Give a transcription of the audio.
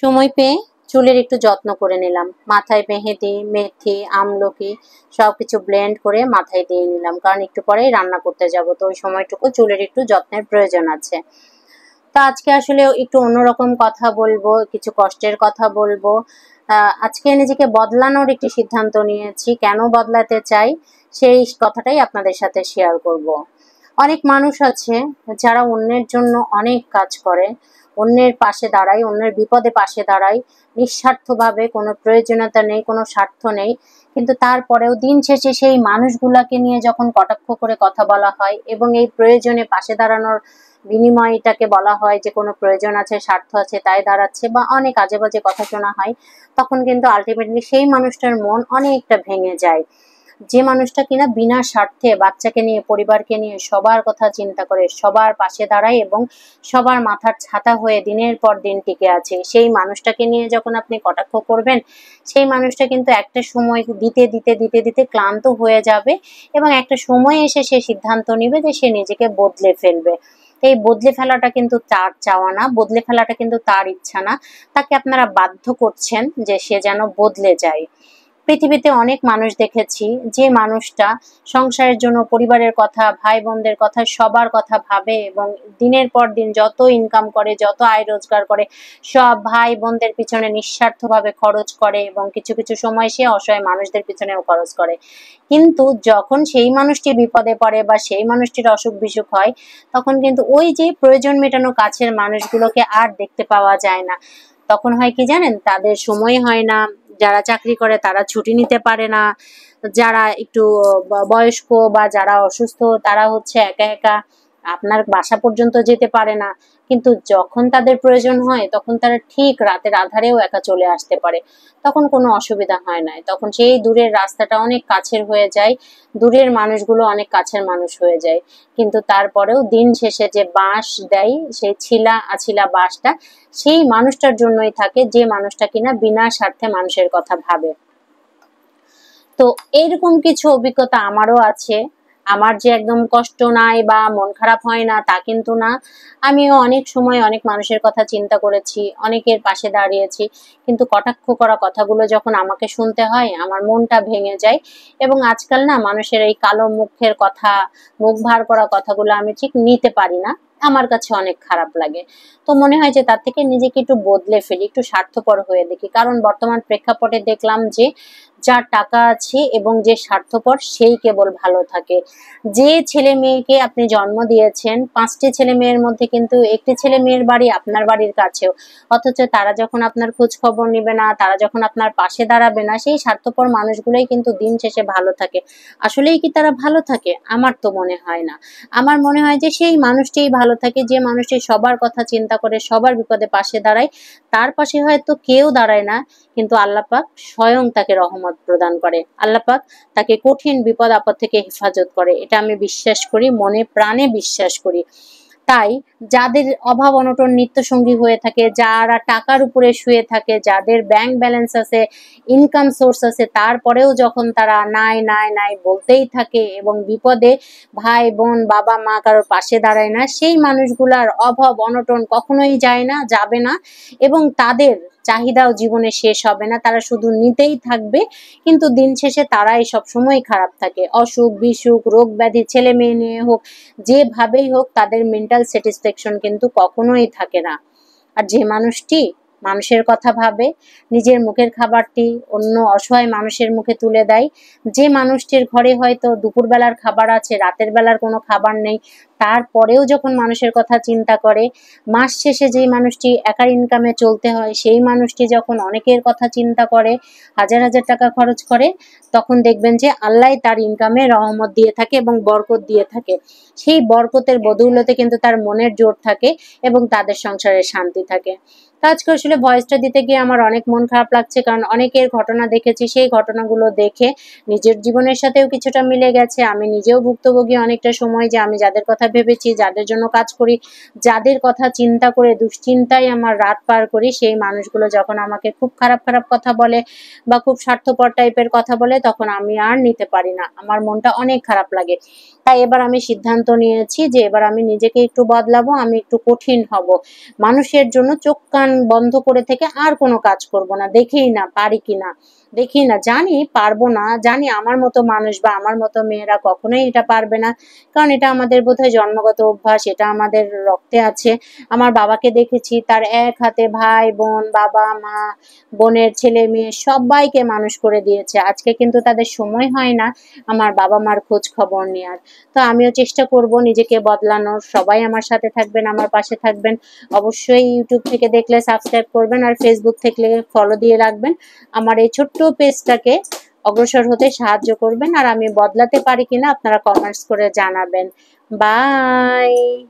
সময় পেয়ে চুলের একটু যত্ন করে নিলাম। মাথায় মেহেদি, মেথি, আমলকি সবকিছু ব্লেন্ড করে মাথায় দিয়ে নিলাম, কারণ একটু পরেই রান্না করতে যাব, তো ওই সময়টুকু চুলের একটু যত্নের প্রয়োজন আছে। তো আজকে আসলে একটু অন্যরকম কথা বলবো, কিছু কষ্টের কথা বলবো। আজকে নিজেকে বদলানোর একটি সিদ্ধান্ত নিয়েছি। কেন বদলাতে চাই সেই কথাটাই আপনাদের সাথে শেয়ার করব। অনেক মানুষ আছে যারা অন্যের জন্য অনেক কাজ করে, অন্যের পাশে দাঁড়ায়, অন্যের বিপদে পাশে দাঁড়ায় নিঃস্বার্থভাবে, কোনো প্রয়োজনীয়তা নেই, কোনো স্বার্থ নেই। কিন্তু তারপরেও দিন শেষে সেই মানুষগুলাকে নিয়ে যখন কটাক্ষ করে কথা বলা হয় এবং এই প্রয়োজনে পাশে দাঁড়ানোর বিনিময়টাকে বলা হয় যে কোনো প্রয়োজন আছে, স্বার্থ আছে, তাই দাঁড়াচ্ছে, বা অনেক আজে বাজে কথা শোনা হয়, তখন কিন্তু আলটিমেটলি সেই মানুষটার মন অনেকটা ভেঙে যায়। যে মানুষটা কিনা বিনা স্বার্থে বাচ্চাকে নিয়ে, পরিবারকে নিয়ে সবার কথা চিন্তা করে, সবার পাশে দাঁড়ায় এবং সবার মাথার ছাতা হয়ে দিনের পর দিন টিকে আছে, সেই মানুষটাকে নিয়ে যখন আপনি কটাক্ষ করবেন, সেই মানুষটা কিন্তু একটা সময় দিতে দিতে দিতে দিতে ক্লান্ত হয়ে যাবে এবং একটা সময় এসে সে সিদ্ধান্ত নিবে যে সে নিজেকে বদলে ফেলবে। এই বদলে ফেলাটা কিন্তু তার চাওয়া না, বদলে ফেলাটা কিন্তু তার ইচ্ছা না, তাকে আপনারা বাধ্য করছেন যে সে যেন বদলে যায়। পৃথিবীতে অনেক মানুষ দেখেছি যে মানুষটা সংসারের জন্য, পরিবারের কথা, ভাই বোনদের কথা, সবার কথা ভাবে এবং দিনের পর দিন যত ইনকাম করে, যত আয় রোজগার করে, সব ভাই বোনদের পিছনে নিঃস্বার্থভাবে খরচ করে এবং কিছু কিছু সময় সে অসহায় মানুষদের পিছনেও খরচ করে। কিন্তু যখন সেই মানুষটি বিপদে পড়ে বা সেই মানুষটির অসুখ বিসুখ হয়, তখন কিন্তু ওই যে প্রয়োজন মেটানো কাছের মানুষগুলোকে আর দেখতে পাওয়া যায় না। তখন হয় কি জানেন, তাদের সময় হয় না, যারা চাকরি করে তারা ছুটি নিতে পারে না, যারা একটু বয়স্ক বা যারা অসুস্থ তারা হচ্ছে একা একা আপনার বাসা পর্যন্ত যেতে পারে না। কিন্তু যখন তাদের প্রয়োজন হয় তখন তারা ঠিক রাতের আধারেও একা চলে আসতে পারে, তখন কোনো অসুবিধা হয় না, তখন সেই দূরের রাস্তাটা অনেক কাছের হয়ে যায়, দূরের মানুষগুলো অনেক কাছের মানুষ হয়ে যায়। কিন্তু তারপরেও দিন শেষে যে বাঁশ দেয়, সেই ছিলা আছিলা বাঁশটা সেই মানুষটার জন্যই থাকে, যে মানুষটা কিনা বিনা স্বার্থে মানুষের কথা ভাবে। তো এইরকম কিছু অভিজ্ঞতা আমারও আছে। আমার যে একদম কষ্ট নাই বা মন খারাপ হয় না তা কিন্তু না, আমিও অনেক সময় অনেক মানুষের কথা চিন্তা করেছি, অনেকের পাশে দাঁড়িয়েছি, কিন্তু কটাক্ষ করা কথাগুলো যখন আমাকে শুনতে হয় আমার মনটা ভেঙে যায়। এবং আজকাল না মানুষের এই কালো মুখের কথা, মুখ ভার করা কথাগুলো আমি ঠিক নিতে পারি না, আমার কাছে অনেক খারাপ লাগে। তো মনে হয় যে তার থেকে নিজেকে একটু বদলে ফেলি, একটু স্বার্থপর হয়ে দেখি, কারণ বর্তমান প্রেক্ষাপটে দেখলাম যে যার টাকা আছে এবং যে স্বার্থপর সেই কেবল ভালো থাকে। যে ছেলে মেয়েকে আপনি জন্ম দিয়েছেন, 5টি ছেলে মেয়ের মধ্যে কিন্তু একটি ছেলে মেয়ের বাড়ি আপনার বাড়ির কাছেও, অথচ তারা যখন আপনার খোঁজ খবর নিবে না, তারা যখন আপনার পাশে দাঁড়াবে না, সেই স্বার্থপর মানুষগুলোই কিন্তু দিন শেষে ভালো থাকে। আসলেই কি তারা ভালো থাকে? আমার তো মনে হয় না। আমার মনে হয় যে সেই মানুষটিই ভালো থাকে, যে মানুষটি সবার কথা চিন্তা করে, সবার বিপদে পাশে দাঁড়ায়। তার পাশে হয়তো কেউ দাঁড়ায় না, কিন্তু আল্লাহ পাক স্বয়ং তাকে রহমত প্রদান করে, আল্লাহ পাক তাকে কঠিন বিপদ আপদ থেকে হেফাজত করে, এটা আমি বিশ্বাস করি, মনে প্রাণে বিশ্বাস করি। তাই যাদের অভাব অনটন নিত্য সঙ্গী হয়ে থাকে, যারা টাকার উপরে শুয়ে থাকে, যাদের ব্যাংক ব্যালেন্স আছে, ইনকাম সোর্স আছে, তারপরেও যখন তারা নাই নাই নাই বলতেই থাকে এবং বিপদে ভাই বোন বাবা মা কারোর পাশে দাঁড়ায় না, সেই মানুষগুলার অভাব অনটন কখনোই যায় না, যাবে না, এবং তাদের চাহিদাও জীবনে শেষ হবে না, তারা শুধু নিতেই থাকবে। কিন্তু দিন শেষে তারাই সব সময় খারাপ থাকে, অসুখ বিসুখ, রোগ ব্যাধি, ছেলে মেয়ে নিয়ে হোক, যেভাবেই হোক, তাদের মেন্টাল স্যাটিসফ্যাকশন কিন্তু কখনোই থাকে না। আর যে মানুষটি মানুষের কথা ভাবে, নিজের মুখের খাবারটি অন্য অসহায় মানুষের মুখে তুলে দেয়, যে মানুষটির ঘরে হয়তো দুপুরবেলার খাবার আছে, রাতের বেলার কোনো খাবার নেই, তারপরেও যখন মানুষের কথা চিন্তা করে, মাস শেষে যেই মানুষটি একার ইনকামে চলতে হয়, সেই মানুষটি যখন অনেকের কথা চিন্তা করে, হাজার হাজার টাকা খরচ করে, তখন দেখবেন যে আল্লাহ তার ইনকামে রহমত দিয়ে থাকে এবং বরকত দিয়ে থাকে। সেই বরকতের বদৌলতে কিন্তু তার মনের জোর থাকে এবং তাদের সংসারে শান্তি থাকে। তো আজকে আসলে ভয়েসটা দিতে গিয়ে আমার অনেক মন খারাপ লাগছে, কারণ অনেকের ঘটনা দেখেছি, সেই ঘটনাগুলো দেখে নিজের জীবনের সাথেও কিছুটা মিলে গেছে। আমি নিজেও ভুক্তভোগী অনেকটা সময়, যে আমি যাদের কথা ভেবেছি, যাদের জন্য কাজ করি, যাদের কথা চিন্তা করে দুশ্চিন্তায় আমার রাত পার করি, সেই মানুষগুলো যখন আমাকে খুব খারাপ খারাপ কথা বলে বা খুব স্বার্থপর টাইপের কথা বলে, তখন আমি আর নিতে পারি না, আমার মনটা অনেক খারাপ লাগে। তাই এবার আমি সিদ্ধান্ত নিয়েছি যে এবার আমি নিজেকে একটু বদলাবো, আমি একটু কঠিন হব, মানুষের জন্য চোখ কান বন্ধ করে থেকে আর কোনো কাজ করব না, দেখেই না পারি কিনা, দেখি না, জানি পারবো না, জানি আমার মতো মানুষ বা আমার মতো মেয়েরা কখনোই এটা পারবে না, কারণ এটা আমাদের বোধহয় জন্মগত অভ্যাস, এটা আমাদের রক্তে আছে। আমার বাবাকে দেখেছি তার এক হাতে ভাই বোন, বাবা মা, বোনের ছেলে মেয়ে সবাইকে মানুষ করে দিয়েছে, আজকে কিন্তু তাদের সময় হয় না আমার বাবা মার খোঁজ খবর নেওয়ার। তো আমিও চেষ্টা করব নিজেকে বদলানোর। সবাই আমার সাথে থাকবেন, আমার পাশে থাকবেন। অবশ্যই ইউটিউব থেকে দেখলে সাবস্ক্রাইব করবেন, আর ফেসবুক থেকে ফলো দিয়ে রাখবেন। আমার এই ছোট্ট পেজটাকে অগ্রসর হতে সাহায্য করবেন, আর আমি বদলাতে পারি কিনা আপনারা কমেন্টস করে জানাবেন। বাই।